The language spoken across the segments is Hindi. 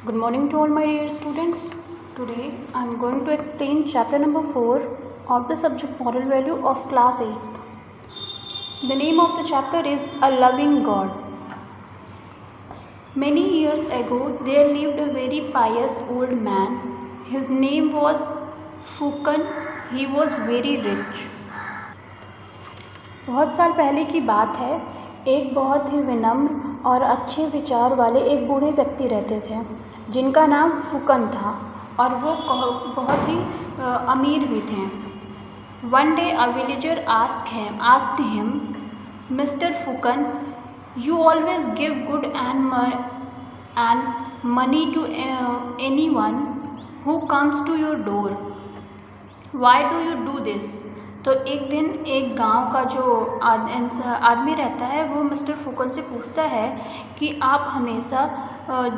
Good morning to all my dear students. Today I am going to explain chapter number 4 of the subject moral value of class 8th. The name of the chapter is A Loving God. Many years ago there lived a very pious old man. His name was Fukan. He was very rich. बहुत साल पहले की बात है। एक बहुत ही विनम्र और अच्छे विचार वाले एक बूढ़े व्यक्ति रहते थे जिनका नाम फुकन था और वो बहुत ही अमीर भी थे। One day a villager asked him, mister Phukan, you always give good and money to anyone who comes to your door, why do you do this? तो एक दिन एक गांव का जो आदमी रहता है वो मिस्टर फुकन से पूछता है कि आप हमेशा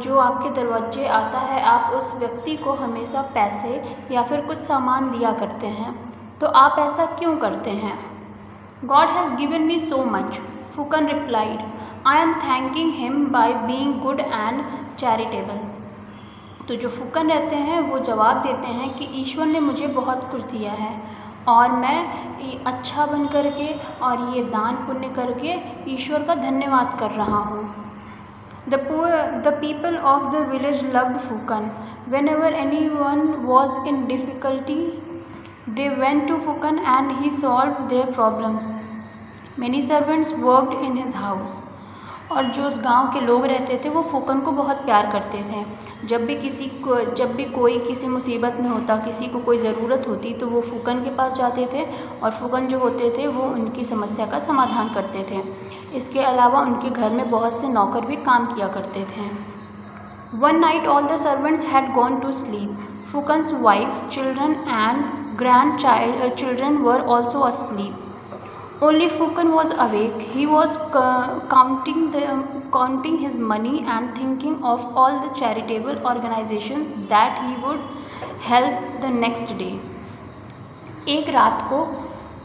जो आपके दरवाजे आता है आप उस व्यक्ति को हमेशा पैसे या फिर कुछ सामान दिया करते हैं, तो आप ऐसा क्यों करते हैं? God has given me so much, Phukan replied, I am thanking him by being good and charitable. तो जो फुकन रहते हैं वो जवाब देते हैं कि ईश्वर ने मुझे बहुत कुछ दिया है और मैं अच्छा बन करके और ये दान पुण्य करके ईश्वर का धन्यवाद कर रहा हूँ। The people of the village loved Fukan. Whenever anyone was in difficulty, they went to Fukan and he solved their problems. Many servants worked in his house. और जो उस गांव के लोग रहते थे वो फुकन को बहुत प्यार करते थे। जब भी कोई किसी मुसीबत में होता, किसी को कोई ज़रूरत होती तो वो फुकन के पास जाते थे और फुकन जो होते थे वो उनकी समस्या का समाधान करते थे। इसके अलावा उनके घर में बहुत से नौकर भी काम किया करते थे। One night all the servants had gone to sleep. Phukan's wife, children and grandchildren were also asleep. Only Fukan was awake. He was counting his money and thinking of all the charitable organizations that he would help the next day. एक रात को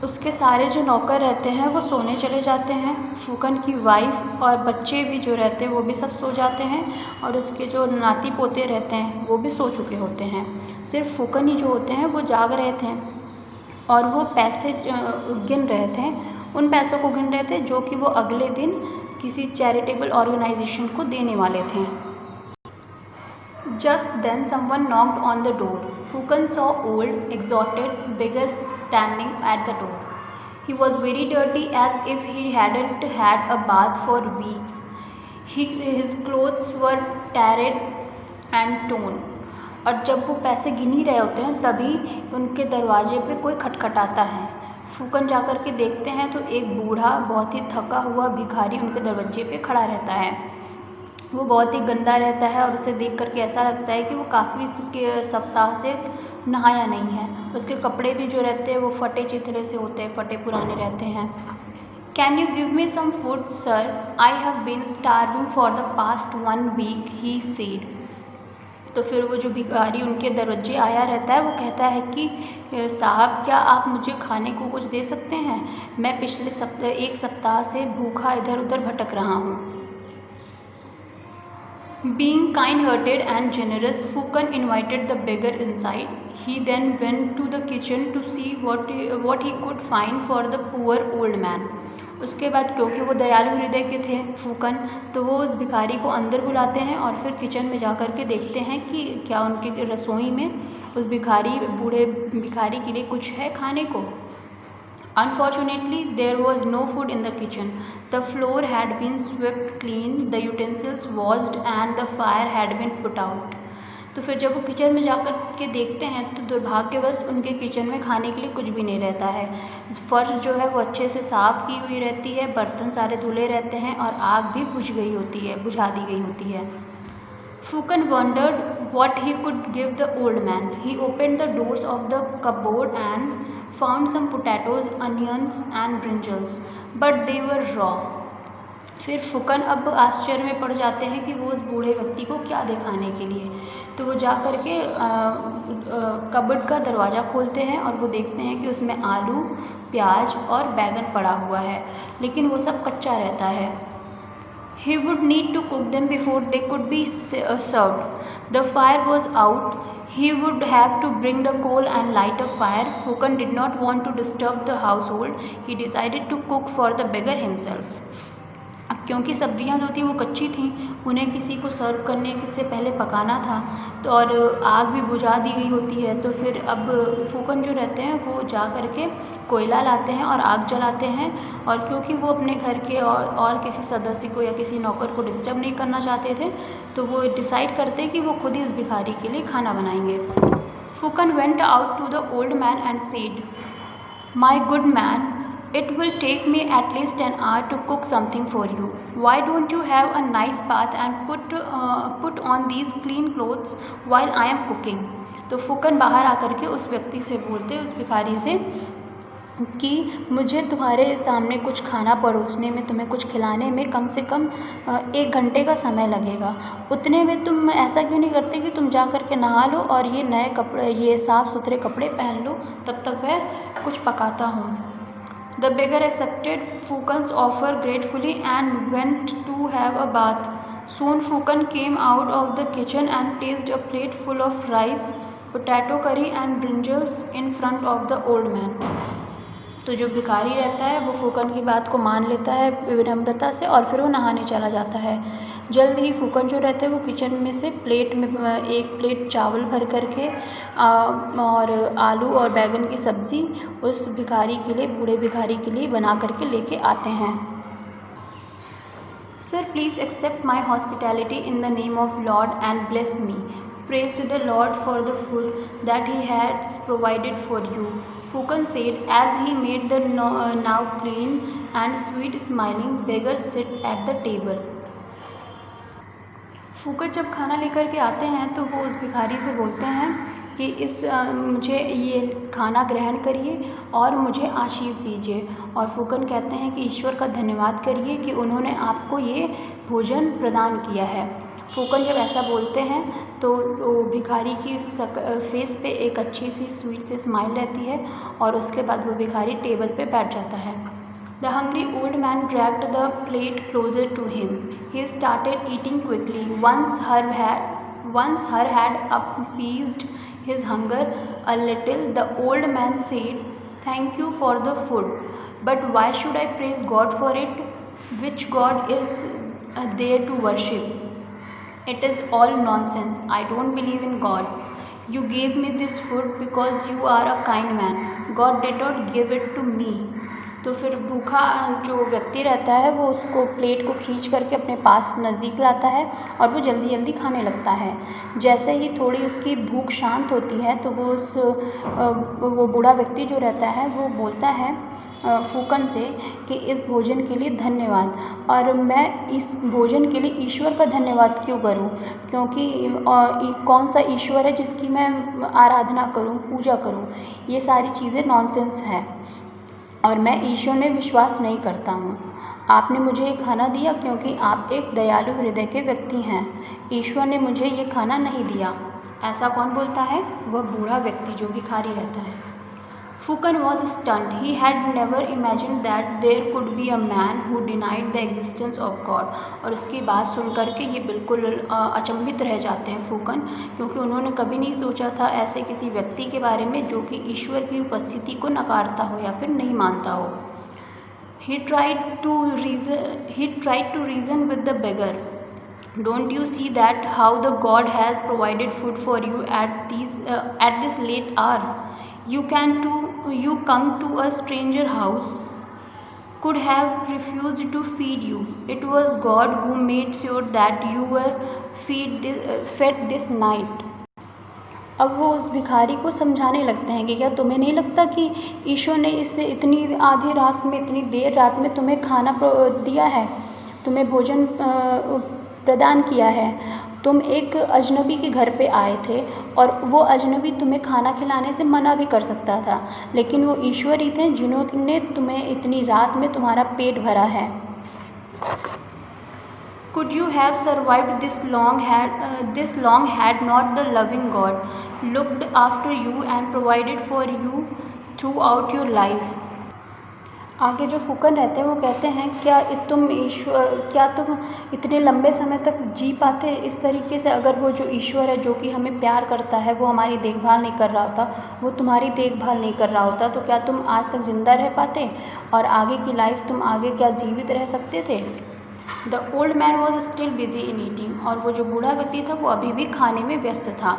उसके सारे जो नौकर रहते हैं वो सोने चले जाते हैं। फुकन की वाइफ और बच्चे भी जो रहते हैं वो भी सब सो जाते हैं और उसके जो नाती पोते रहते हैं वो भी सो चुके होते हैं। सिर्फ फुकन ही जो होते हैं वो जाग रहे थे और वो पैसे गिन रहे थे, उन पैसों को गिन रहे थे जो कि वो अगले दिन किसी चैरिटेबल ऑर्गेनाइजेशन को देने वाले थे। Just then someone knocked on the door. Phukan saw old exhausted beggar standing at the door. He was very dirty as if he hadn't had a bath for weeks. His clothes were tattered and torn. और जब वो पैसे गिन ही रहे होते हैं तभी उनके दरवाजे पे कोई खटखटाता है। फुकन जाकर के देखते हैं तो एक बूढ़ा बहुत ही थका हुआ भिखारी उनके दरवाजे पे खड़ा रहता है। वो बहुत ही गंदा रहता है और उसे देख करके ऐसा लगता है कि वो काफ़ी सप्ताह से नहाया नहीं है। उसके कपड़े भी जो रहते हैं वो फटे चिथड़े से होते हैं, फटे पुराने रहते हैं। Can you give me some food sir? I have been starving for the past 1 week, he said. तो फिर वो जो भिखारी उनके दरवाजे आया रहता है वो कहता है कि साहब क्या आप मुझे खाने को कुछ दे सकते हैं? मैं पिछले एक सप्ताह से भूखा इधर उधर भटक रहा हूँ। Being kind-hearted and generous, Fukan invited the beggar inside. He then went to the kitchen to see what he could find for the poor old man. उसके बाद क्योंकि वो दयालु हृदय के थे फुकन, तो वो उस भिखारी को अंदर बुलाते हैं और फिर किचन में जा कर के देखते हैं कि क्या उनके रसोई में उस बूढ़े भिखारी के लिए कुछ है खाने को। Unfortunately, there was no food in the kitchen. The floor had been swept clean, the utensils washed, and the fire had been put out. तो फिर जब वो किचन में जाकर के देखते हैं तो दुर्भाग्यवश उनके किचन में खाने के लिए कुछ भी नहीं रहता है। फर्श जो है वो अच्छे से साफ़ की हुई रहती है, बर्तन सारे धुले रहते हैं और आग भी बुझा दी गई होती है। Fukan wondered what he could give the old man. He opened the doors of the cupboard and found some potatoes, onions and brinjals, but they were raw. फिर फुकन अब आश्चर्य में पड़ जाते हैं कि वो उस बूढ़े व्यक्ति को क्या दिखाने के लिए। तो वो जा कर के कबर्ड का दरवाज़ा खोलते हैं और वो देखते हैं कि उसमें आलू, प्याज और बैगन पड़ा हुआ है, लेकिन वो सब कच्चा रहता है। He would need to cook them before they could be served. The fire was out. He would have to bring the coal and light a fire. Fukan did not want to disturb the household. He decided to cook for the beggar himself. अब क्योंकि सब्जियां जो थी वो कच्ची थीं, उन्हें किसी को सर्व करने से पहले पकाना था, तो और आग भी बुझा दी गई होती है, तो फिर अब फूकन जो रहते हैं वो जा कर के कोयला लाते हैं और आग जलाते हैं। और क्योंकि वो अपने घर के और किसी सदस्य को या किसी नौकर को डिस्टर्ब नहीं करना चाहते थे, तो वो डिसाइड करते कि वो खुद ही उस भिखारी के लिए खाना बनाएंगे। Phukan went out to the old man and said, "my good man, it will take me at least an hour to cook something for you. Why don't you have a nice bath and put on these clean clothes while I am cooking?" तो फूकन बाहर आकर के उस व्यक्ति से बोलते, उस भिखारी से, कि मुझे तुम्हारे सामने कुछ खाना परोसने में, तुम्हें कुछ खिलाने में कम से कम 1 घंटे का समय लगेगा। उतने में तुम ऐसा क्यों नहीं करते कि तुम जा कर के नहा लो और ये नए कपड़े, ये साफ़ सुथरे कपड़े पहन लो, तब तक मैं कुछ पकाता हूँ। The beggar accepted Fukan's offer gratefully and went to have a bath. Soon Fukan came out of the kitchen and placed a plate full of rice, potato curry and brinjals in front of the old man. तो जो भिखारी रहता है वो फूकन की बात को मान लेता है विनम्रता से और फिर वो नहाने चला जाता है। जल्द ही फूकन जो रहते हैं वो किचन में से प्लेट में 1 प्लेट चावल भर करके और आलू और बैगन की सब्ज़ी उस भिखारी के लिए, बूढ़े भिखारी के लिए बना करके लेके आते हैं। "Sir, please accept my hospitality in the name of Lord and bless me. Praised the Lord for the food that he has provided for you," Fukan said as he made the now clean and sweet smiling beggar sit at the table. फूकन जब खाना लेकर के आते हैं तो वो उस भिखारी से बोलते हैं कि मुझे ये खाना ग्रहण करिए और मुझे आशीष दीजिए। और फूकन कहते हैं कि ईश्वर का धन्यवाद करिए कि उन्होंने आपको ये भोजन प्रदान किया है। फूकन जब ऐसा बोलते हैं तो भिखारी की फेस पे एक अच्छी सी स्वीट सी स्माइल रहती है और उसके बाद वो भिखारी टेबल पे बैठ जाता है। The hungry old man dragged the plate closer to him. He started eating quickly. Once her had appeased his hunger a little, the old man said, "Thank you for the food, but why should I praise God for it? Which God is there to worship? It is all nonsense. I don't believe in God. You gave me this food because you are a kind man. God did not give it to me." तो फिर भूखा जो व्यक्ति रहता है वो उसको प्लेट को खींच करके अपने पास नज़दीक लाता है और वो जल्दी जल्दी खाने लगता है। जैसे ही थोड़ी उसकी भूख शांत होती है तो वो बूढ़ा व्यक्ति जो रहता है वो बोलता है फूकन से कि इस भोजन के लिए धन्यवाद, और मैं इस भोजन के लिए ईश्वर का धन्यवाद क्यों करूं, क्योंकि कौन सा ईश्वर है जिसकी मैं आराधना करूं, पूजा करूं। ये सारी चीज़ें नॉनसेंस है और मैं ईश्वर में विश्वास नहीं करता हूँ। आपने मुझे ये खाना दिया क्योंकि आप एक दयालु हृदय के व्यक्ति हैं। ईश्वर ने मुझे ये खाना नहीं दिया। ऐसा कौन बोलता है? वह बूढ़ा व्यक्ति जो भिखारी रहता है। Fukan was stunned. He had never imagined that there could be a man who denied the existence of God. और उसकी बात सुन कर के ये बिल्कुल अचंभित रह जाते हैं फूकन, क्योंकि उन्होंने कभी नहीं सोचा था ऐसे किसी व्यक्ति के बारे में जो कि ईश्वर की उपस्थिति को नकारता हो या फिर नहीं मानता हो। He tried to reason with the beggar. Don't you see that how the God has provided food for you at this late hour? You come to a stranger house, could have refused to feed you. It was God who made sure that you were fed this night. अब वो उस भिखारी को समझाने लगते हैं कि क्या तुम्हें नहीं लगता कि ईश्वर ने इससे इतनी आधी रात में, इतनी देर रात में तुम्हें खाना दिया है, तुम्हें भोजन प्रदान किया है। तुम एक अजनबी के घर पे आए थे और वो अजनबी तुम्हें खाना खिलाने से मना भी कर सकता था, लेकिन वो ईश्वर ही थे जिन्होंने तुम्हें इतनी रात में तुम्हारा पेट भरा है। Could you have survived this long had not the loving God looked after you and provided for you throughout your life? आगे जो फूकन रहते हैं वो कहते हैं, क्या तुम इतने लंबे समय तक जी पाते इस तरीके से? अगर वो जो ईश्वर है जो कि हमें प्यार करता है वो हमारी देखभाल नहीं कर रहा होता, वो तुम्हारी देखभाल नहीं कर रहा होता, तो क्या तुम आज तक ज़िंदा रह पाते और आगे की लाइफ तुम आगे क्या जीवित रह सकते थे? The old man was still busy in eating, और वो जो बूढ़ा व्यक्ति था वो अभी भी खाने में व्यस्त था।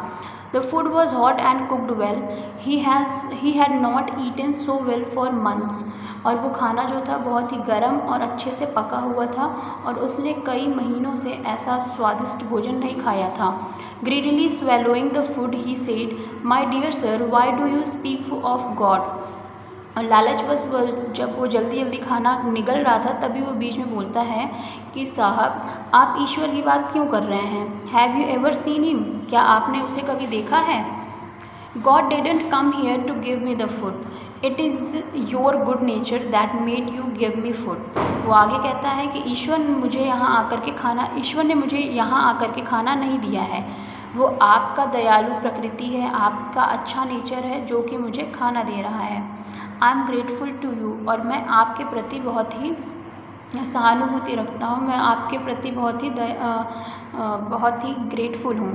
The food was hot and cooked well, he had not eaten so well for months, और वो खाना जो था बहुत ही गर्म और अच्छे से पका हुआ था और उसने कई महीनों से ऐसा स्वादिष्ट भोजन नहीं खाया था। Greedily swallowing the food he said, my dear sir, why do you speak of God? और लालचवश जब वो जल्दी जल्दी खाना निगल रहा था तभी वो बीच में बोलता है कि साहब, आप ईश्वर की बात क्यों कर रहे हैं? Have you ever seen him? क्या आपने उसे कभी देखा है? God didn't come here to give me the food, it is your good nature that made you give me food. वो आगे कहता है कि ईश्वर ने मुझे यहाँ आकर के खाना नहीं दिया है, वो आपका दयालु प्रकृति है, आपका अच्छा नेचर है जो कि मुझे खाना दे रहा है। I am grateful to you, और मैं आपके प्रति बहुत ही सहानुभूति रखता हूँ, मैं आपके प्रति बहुत ही ग्रेटफुल हूँ।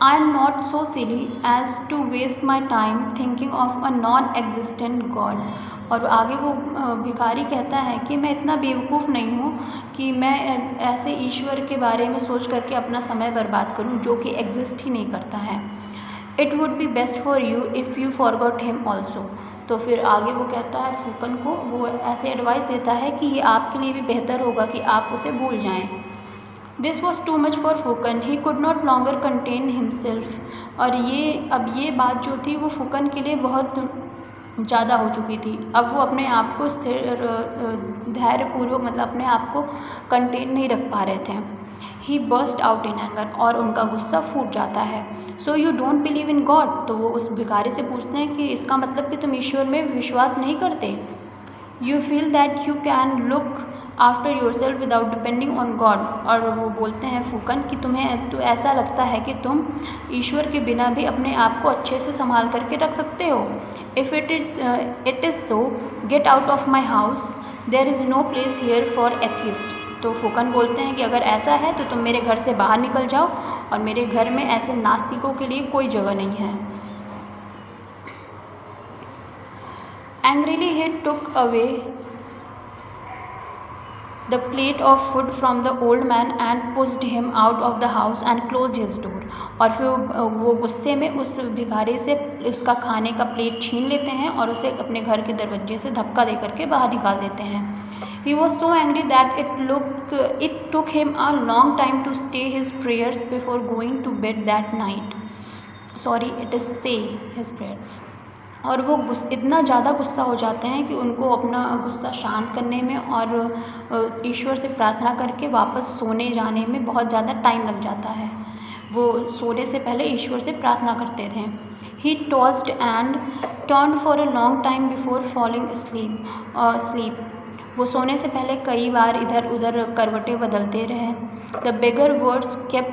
I am not so silly as to waste my time thinking of a non existent God. और आगे वो भिखारी कहता है कि मैं इतना बेवकूफ़ नहीं हूँ कि मैं ऐसे ईश्वर के बारे में सोच करके अपना समय बर्बाद करूँ जो कि एग्जिस्ट ही नहीं करता है। It would be best for you if you forgot him also. तो फिर आगे वो कहता है फूकन को, वो ऐसे एडवाइस देता है कि ये आपके लिए भी बेहतर होगा कि आप उसे भूल जाएं। This was too much for Phukan, he could not longer contain himself. और ये बात जो थी वो फूकन के लिए बहुत ज़्यादा हो चुकी थी। अब वो अपने आप को धैर्यपूर्वक मतलब अपने आप को कंटेन नहीं रख पा रहे थे। ही बर्स्ट आउट इन एंगर, और उनका गुस्सा फूट जाता है। So you don't believe in God? तो वो उस भिखारी से पूछते हैं कि इसका मतलब कि तुम ईश्वर में विश्वास नहीं करते? You feel that you can look after your self without depending on God. और वो बोलते हैं फूकन कि तुम्हें तो ऐसा लगता है कि तुम ईश्वर के बिना भी अपने आप को अच्छे से संभाल करके रख सकते हो। If it is so get out of my house, there is no place here for atheist. तो फूकन बोलते हैं कि अगर ऐसा है तो तुम मेरे घर से बाहर निकल जाओ, और मेरे घर में ऐसे नास्तिकों के लिए कोई जगह नहीं है। Angrily he took away the plate of food from the old man and pushed him out of the house and closed his door. और फिर वो गुस्से में उस भिखारी से उसका खाने का प्लेट छीन लेते हैं और उसे अपने घर के दरवाजे से धक्का दे करके बाहर निकाल देते हैं। He was so angry that it took him a long time to say his prayers before going to bed that night. Say his prayer. और वो इतना ज़्यादा गुस्सा हो जाते हैं कि उनको अपना गुस्सा शांत करने में और ईश्वर से प्रार्थना करके वापस सोने जाने में बहुत ज़्यादा टाइम लग जाता है। वो सोने से पहले ईश्वर से प्रार्थना करते थे। He tossed and turned for a long time before falling asleep. वो सोने से पहले कई बार इधर उधर करवटें बदलते रहे। The beggar words kept